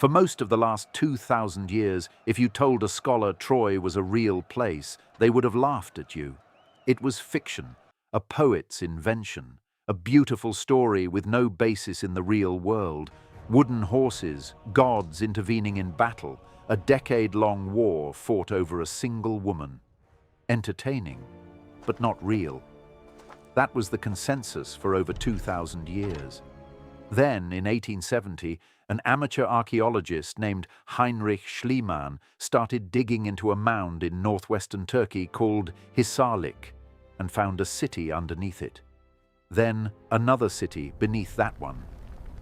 For most of the last 2,000 years, if you told a scholar Troy was a real place, they would have laughed at you. It was fiction, a poet's invention, a beautiful story with no basis in the real world. Wooden horses, gods intervening in battle, a decade-long war fought over a single woman. Entertaining, but not real. That was the consensus for over 2,000 years. Then, in 1870, an amateur archaeologist named Heinrich Schliemann started digging into a mound in northwestern Turkey called Hisarlik and found a city underneath it. Then another city beneath that one,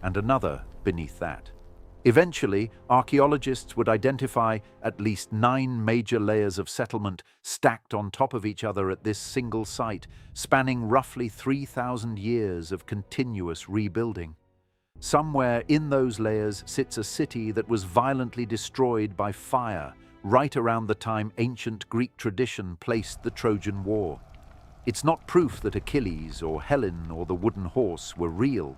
and another beneath that. Eventually, archaeologists would identify at least 9 major layers of settlement stacked on top of each other at this single site, spanning roughly 3,000 years of continuous rebuilding. Somewhere in those layers sits a city that was violently destroyed by fire right around the time ancient Greek tradition placed the Trojan War. It's not proof that Achilles or Helen or the wooden horse were real,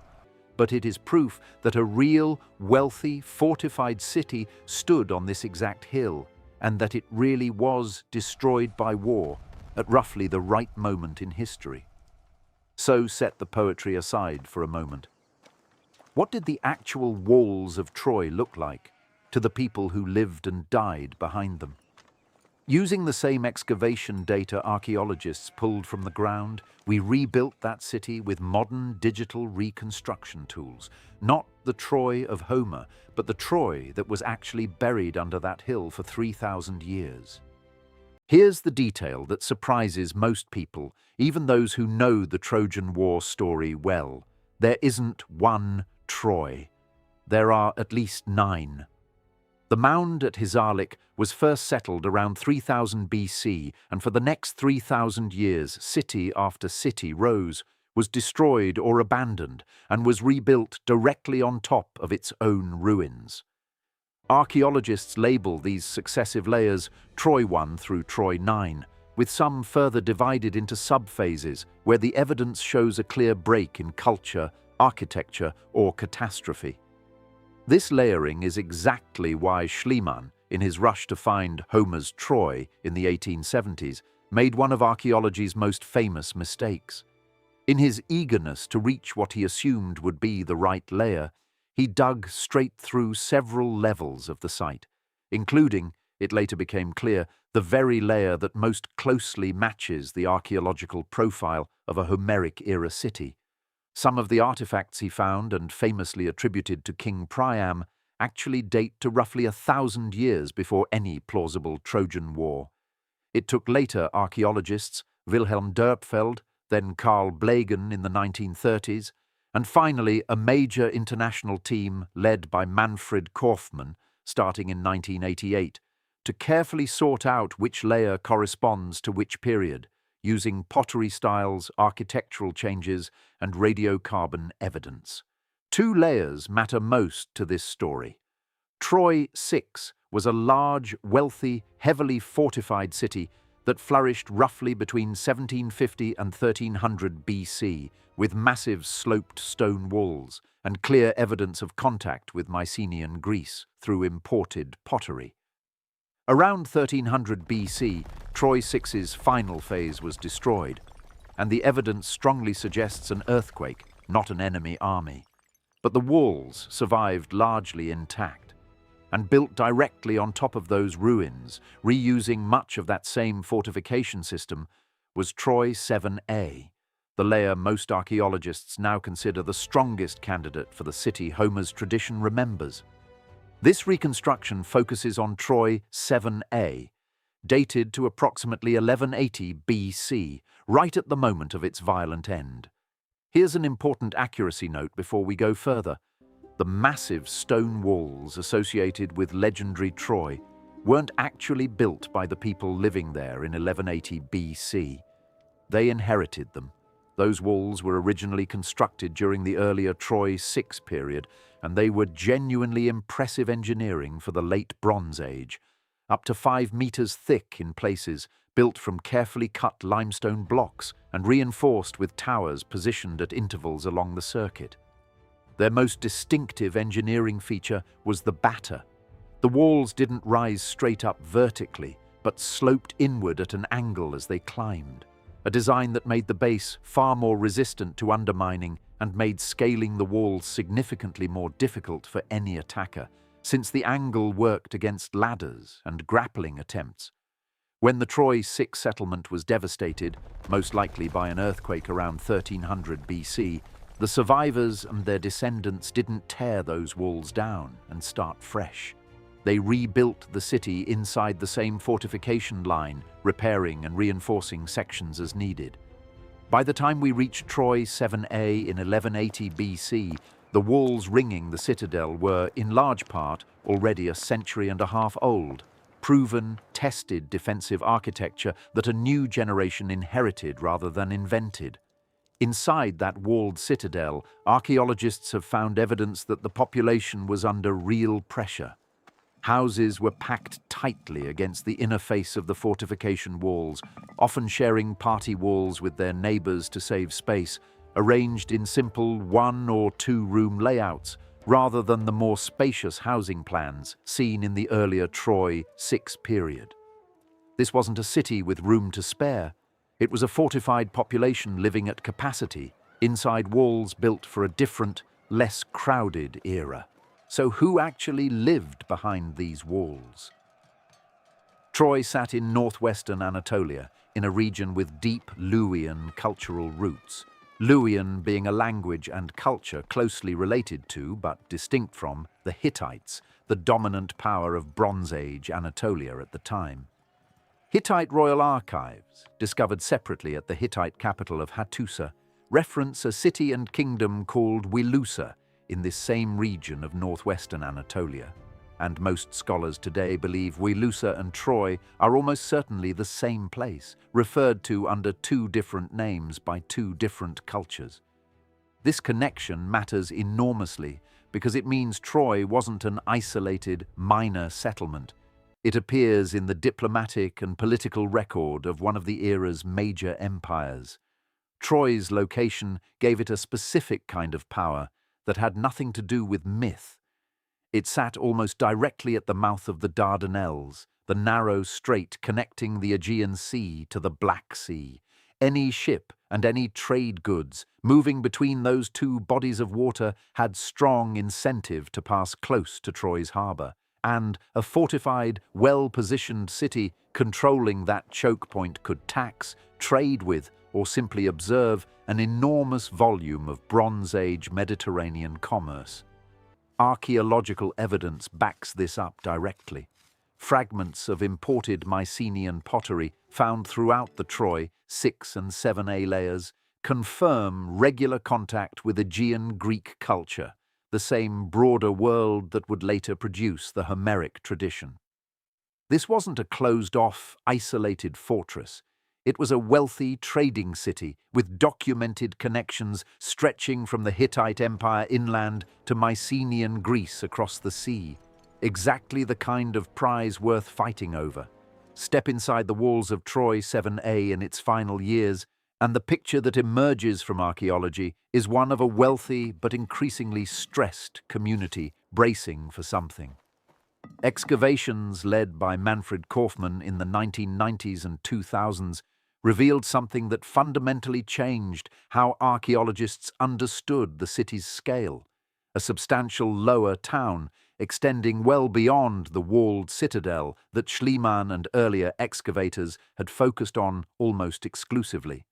but it is proof that a real, wealthy, fortified city stood on this exact hill, and that it really was destroyed by war at roughly the right moment in history. So set the poetry aside for a moment. What did the actual walls of Troy look like to the people who lived and died behind them? Using the same excavation data archaeologists pulled from the ground, we rebuilt that city with modern digital reconstruction tools. Not the Troy of Homer, but the Troy that was actually buried under that hill for 3,000 years. Here's the detail that surprises most people, even those who know the Trojan War story well. There isn't one Troy. There are at least 9. The mound at Hisarlik was first settled around 3000 BC, and for the next 3,000 years, city after city rose, was destroyed or abandoned, and was rebuilt directly on top of its own ruins. Archaeologists label these successive layers Troy 1 through Troy 9, with some further divided into sub-phases where the evidence shows a clear break in culture, architecture, or catastrophe. This layering is exactly why Schliemann, in his rush to find Homer's Troy in the 1870s, made one of archaeology's most famous mistakes. In his eagerness to reach what he assumed would be the right layer, he dug straight through several levels of the site, including, it later became clear, the very layer that most closely matches the archaeological profile of a Homeric-era city. Some of the artifacts he found and famously attributed to King Priam actually date to roughly 1,000 years before any plausible Trojan War. It took later archaeologists, Wilhelm Dörpfeld, then Carl Blegen in the 1930s, and finally a major international team led by Manfred Kaufmann, starting in 1988, to carefully sort out which layer corresponds to which period, using pottery styles, architectural changes, and radiocarbon evidence. 2 layers matter most to this story. Troy 6 was a large, wealthy, heavily fortified city that flourished roughly between 1750 and 1300 BC, with massive sloped stone walls and clear evidence of contact with Mycenaean Greece through imported pottery. Around 1300 BC, Troy 6's final phase was destroyed, and the evidence strongly suggests an earthquake, not an enemy army. But the walls survived largely intact, and built directly on top of those ruins, reusing much of that same fortification system, was Troy 7A, the layer most archaeologists now consider the strongest candidate for the city Homer's tradition remembers. This reconstruction focuses on Troy 7A, dated to approximately 1180 BC, right at the moment of its violent end. Here's an important accuracy note before we go further. The massive stone walls associated with legendary Troy weren't actually built by the people living there in 1180 BC. They inherited them. Those walls were originally constructed during the earlier Troy 6 period, and they were genuinely impressive engineering for the late Bronze Age, up to 5 meters thick in places, built from carefully cut limestone blocks and reinforced with towers positioned at intervals along the circuit. Their most distinctive engineering feature was the batter. The walls didn't rise straight up vertically, but sloped inward at an angle as they climbed, a design that made the base far more resistant to undermining and made scaling the walls significantly more difficult for any attacker, since the angle worked against ladders and grappling attempts. When the Troy 6 settlement was devastated, most likely by an earthquake around 1300 BC, the survivors and their descendants didn't tear those walls down and start fresh. They rebuilt the city inside the same fortification line, repairing and reinforcing sections as needed. By the time we reached Troy 7a in 1180 BC, the walls ringing the citadel were, in large part, already a century and a half old, proven, tested defensive architecture that a new generation inherited rather than invented. Inside that walled citadel, archaeologists have found evidence that the population was under real pressure. Houses were packed tightly against the inner face of the fortification walls, often sharing party walls with their neighbors to save space, arranged in simple 1- or 2-room layouts, rather than the more spacious housing plans seen in the earlier Troy 6 period. This wasn't a city with room to spare. It was a fortified population living at capacity, inside walls built for a different, less crowded era. So who actually lived behind these walls? Troy sat in northwestern Anatolia, in a region with deep Luwian cultural roots. Luwian being a language and culture closely related to, but distinct from, the Hittites, the dominant power of Bronze Age Anatolia at the time. Hittite royal archives, discovered separately at the Hittite capital of Hattusa, reference a city and kingdom called Wilusa in this same region of northwestern Anatolia, and most scholars today believe Wilusa and Troy are almost certainly the same place, referred to under 2 different names by 2 different cultures. This connection matters enormously because it means Troy wasn't an isolated, minor settlement. It appears in the diplomatic and political record of one of the era's major empires. Troy's location gave it a specific kind of power that had nothing to do with myth. It sat almost directly at the mouth of the Dardanelles, the narrow strait connecting the Aegean Sea to the Black Sea. Any ship and any trade goods moving between those 2 bodies of water had strong incentive to pass close to Troy's harbour, and a fortified, well-positioned city controlling that choke point could tax, trade with, or simply observe an enormous volume of Bronze Age Mediterranean commerce. Archaeological evidence backs this up directly. Fragments of imported Mycenaean pottery found throughout the Troy 6 and 7a layers confirm regular contact with Aegean Greek culture, the same broader world that would later produce the Homeric tradition. This wasn't a closed-off, isolated fortress. It was a wealthy trading city with documented connections stretching from the Hittite Empire inland to Mycenaean Greece across the sea. Exactly the kind of prize worth fighting over. Step inside the walls of Troy 7a in its final years, and the picture that emerges from archaeology is one of a wealthy but increasingly stressed community bracing for something. Excavations led by Manfred Kaufmann in the 1990s and 2000s revealed something that fundamentally changed how archaeologists understood the city's scale. A substantial lower town extending well beyond the walled citadel that Schliemann and earlier excavators had focused on almost exclusively.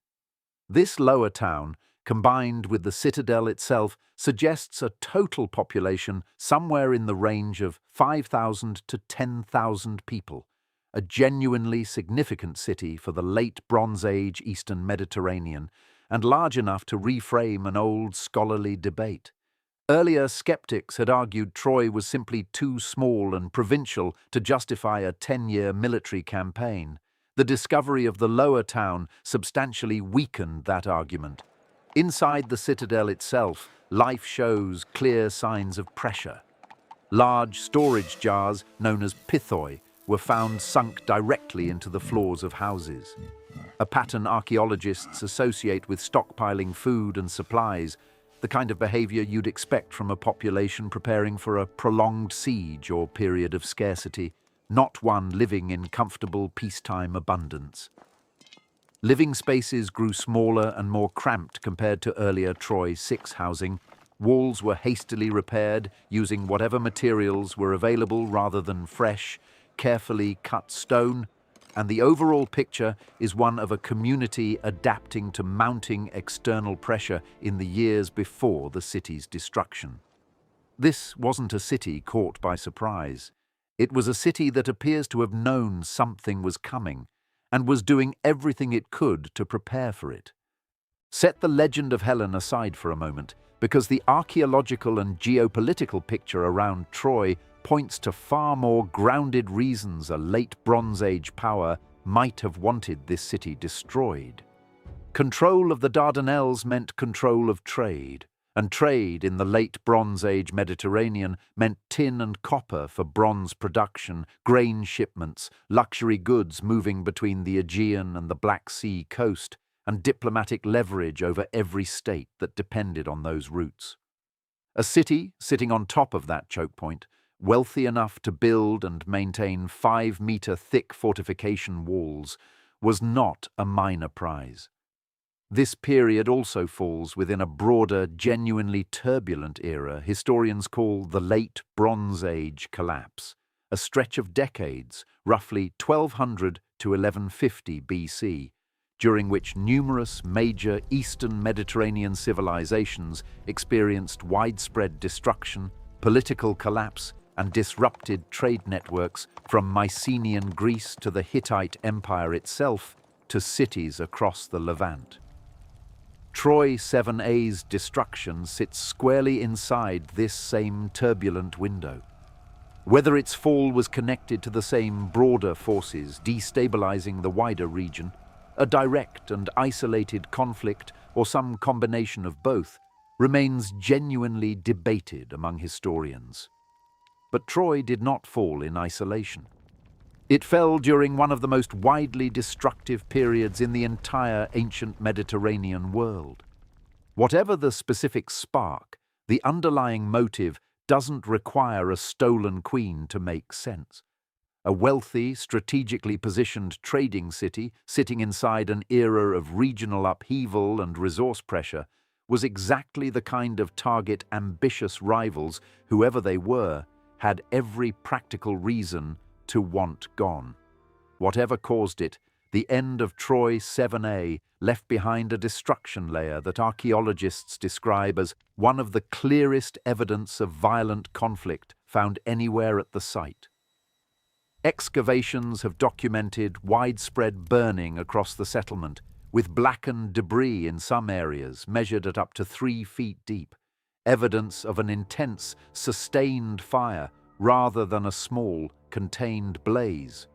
This lower town, combined with the citadel itself, suggests a total population somewhere in the range of 5,000 to 10,000 people, a genuinely significant city for the late Bronze Age Eastern Mediterranean, and large enough to reframe an old scholarly debate. Earlier skeptics had argued Troy was simply too small and provincial to justify a 10-year military campaign. The discovery of the lower town substantially weakened that argument. Inside the citadel itself, life shows clear signs of pressure. Large storage jars, known as pithoi, were found sunk directly into the floors of houses. A pattern archaeologists associate with stockpiling food and supplies, the kind of behavior you'd expect from a population preparing for a prolonged siege or period of scarcity, not one living in comfortable peacetime abundance. Living spaces grew smaller and more cramped compared to earlier Troy 6 housing. Walls were hastily repaired using whatever materials were available rather than fresh, carefully cut stone, and the overall picture is one of a community adapting to mounting external pressure in the years before the city's destruction. This wasn't a city caught by surprise. It was a city that appears to have known something was coming and was doing everything it could to prepare for it. Set the legend of Helen aside for a moment, because the archaeological and geopolitical picture around Troy points to far more grounded reasons a late Bronze Age power might have wanted this city destroyed. Control of the Dardanelles meant control of trade, and trade in the late Bronze Age Mediterranean meant tin and copper for bronze production, grain shipments, luxury goods moving between the Aegean and the Black Sea coast, and diplomatic leverage over every state that depended on those routes. A city sitting on top of that choke point, wealthy enough to build and maintain 5-meter-thick fortification walls, was not a minor prize. This period also falls within a broader, genuinely turbulent era historians call the Late Bronze Age collapse, a stretch of decades, roughly 1200 to 1150 BC, during which numerous major Eastern Mediterranean civilizations experienced widespread destruction, political collapse, and disrupted trade networks from Mycenaean Greece to the Hittite Empire itself to cities across the Levant. Troy 7a's destruction sits squarely inside this same turbulent window. Whether its fall was connected to the same broader forces destabilizing the wider region, a direct and isolated conflict, or some combination of both, remains genuinely debated among historians. But Troy did not fall in isolation. It fell during one of the most widely destructive periods in the entire ancient Mediterranean world. Whatever the specific spark, the underlying motive doesn't require a stolen queen to make sense. A wealthy, strategically positioned trading city sitting inside an era of regional upheaval and resource pressure was exactly the kind of target ambitious rivals, whoever they were, had every practical reason to want gone. Whatever caused it, the end of Troy 7a left behind a destruction layer that archaeologists describe as one of the clearest evidence of violent conflict found anywhere at the site. Excavations have documented widespread burning across the settlement, with blackened debris in some areas measured at up to 3 feet deep, evidence of an intense, sustained fire rather than a small, contained blaze.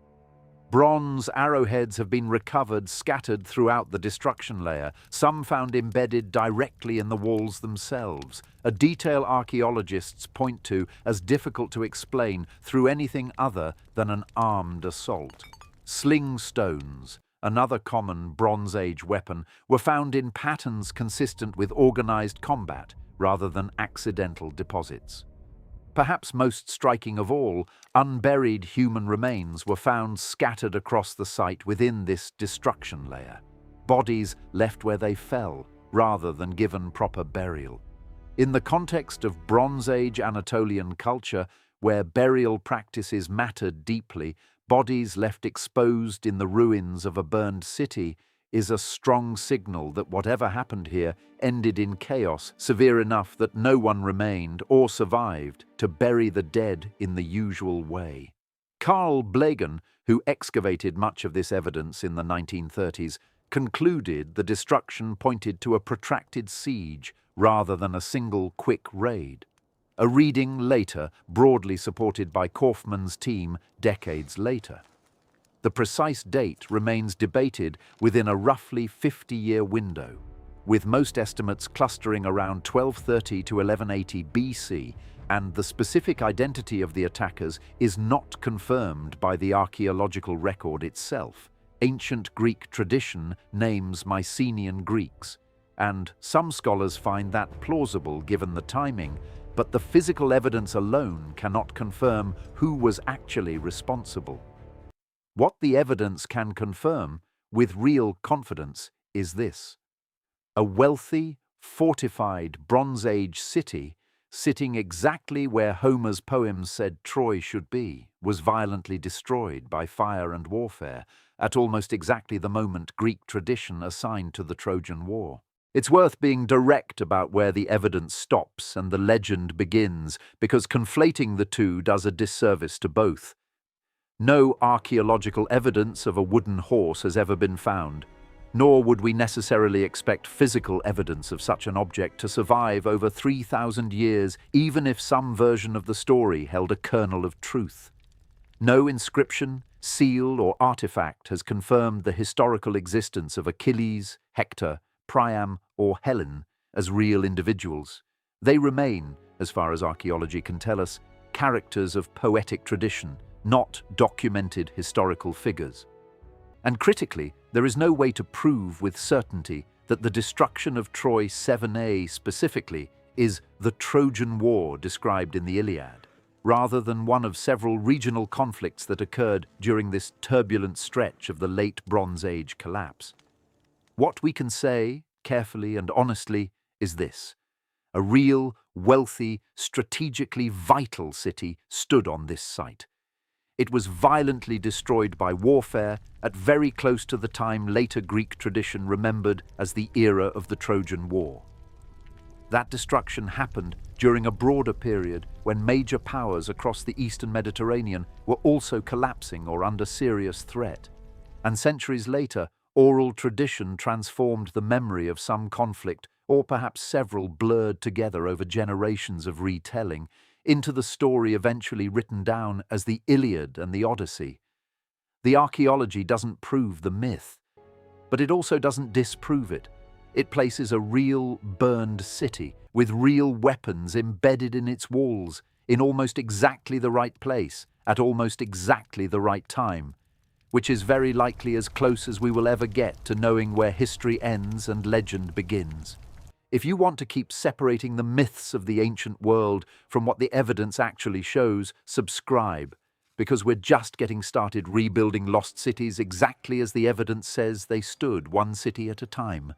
Bronze arrowheads have been recovered scattered throughout the destruction layer, some found embedded directly in the walls themselves, a detail archaeologists point to as difficult to explain through anything other than an armed assault. Sling stones, another common Bronze Age weapon, were found in patterns consistent with organized combat rather than accidental deposits. Perhaps most striking of all, unburied human remains were found scattered across the site within this destruction layer. Bodies left where they fell, rather than given proper burial. In the context of Bronze Age Anatolian culture, where burial practices mattered deeply, bodies left exposed in the ruins of a burned city is a strong signal that whatever happened here ended in chaos severe enough that no one remained or survived to bury the dead in the usual way. Carl Blegen, who excavated much of this evidence in the 1930s, concluded the destruction pointed to a protracted siege rather than a single quick raid. A reading later broadly supported by Kaufmann's team decades later. The precise date remains debated within a roughly 50-year window, with most estimates clustering around 1230 to 1180 BC, and the specific identity of the attackers is not confirmed by the archaeological record itself. Ancient Greek tradition names Mycenaean Greeks. and some scholars find that plausible given the timing, but the physical evidence alone cannot confirm who was actually responsible. What the evidence can confirm with real confidence is this: a wealthy, fortified Bronze Age city, sitting exactly where Homer's poems said Troy should be, was violently destroyed by fire and warfare at almost exactly the moment Greek tradition assigned to the Trojan War. It's worth being direct about where the evidence stops and the legend begins, because conflating the two does a disservice to both. No archaeological evidence of a wooden horse has ever been found, nor would we necessarily expect physical evidence of such an object to survive over 3,000 years, even if some version of the story held a kernel of truth. No inscription, seal, or artifact has confirmed the historical existence of Achilles, Hector, Priam, or Helen as real individuals. They remain, as far as archaeology can tell us, characters of poetic tradition, not documented historical figures. And critically, there is no way to prove with certainty that the destruction of Troy 7a specifically is the Trojan War described in the Iliad, rather than one of several regional conflicts that occurred during this turbulent stretch of the late Bronze Age collapse. What we can say, carefully and honestly, is this: a real, wealthy, strategically vital city stood on this site. It was violently destroyed by warfare at very close to the time later Greek tradition remembered as the era of the Trojan War. That destruction happened during a broader period when major powers across the Eastern Mediterranean were also collapsing or under serious threat. And centuries later, oral tradition transformed the memory of some conflict, or perhaps several blurred together over generations of retelling, into the story eventually written down as the Iliad and the Odyssey. The archaeology doesn't prove the myth, but it also doesn't disprove it. It places a real burned city with real weapons embedded in its walls in almost exactly the right place at almost exactly the right time, which is very likely as close as we will ever get to knowing where history ends and legend begins. If you want to keep separating the myths of the ancient world from what the evidence actually shows, subscribe, because we're just getting started rebuilding lost cities exactly as the evidence says they stood, one city at a time.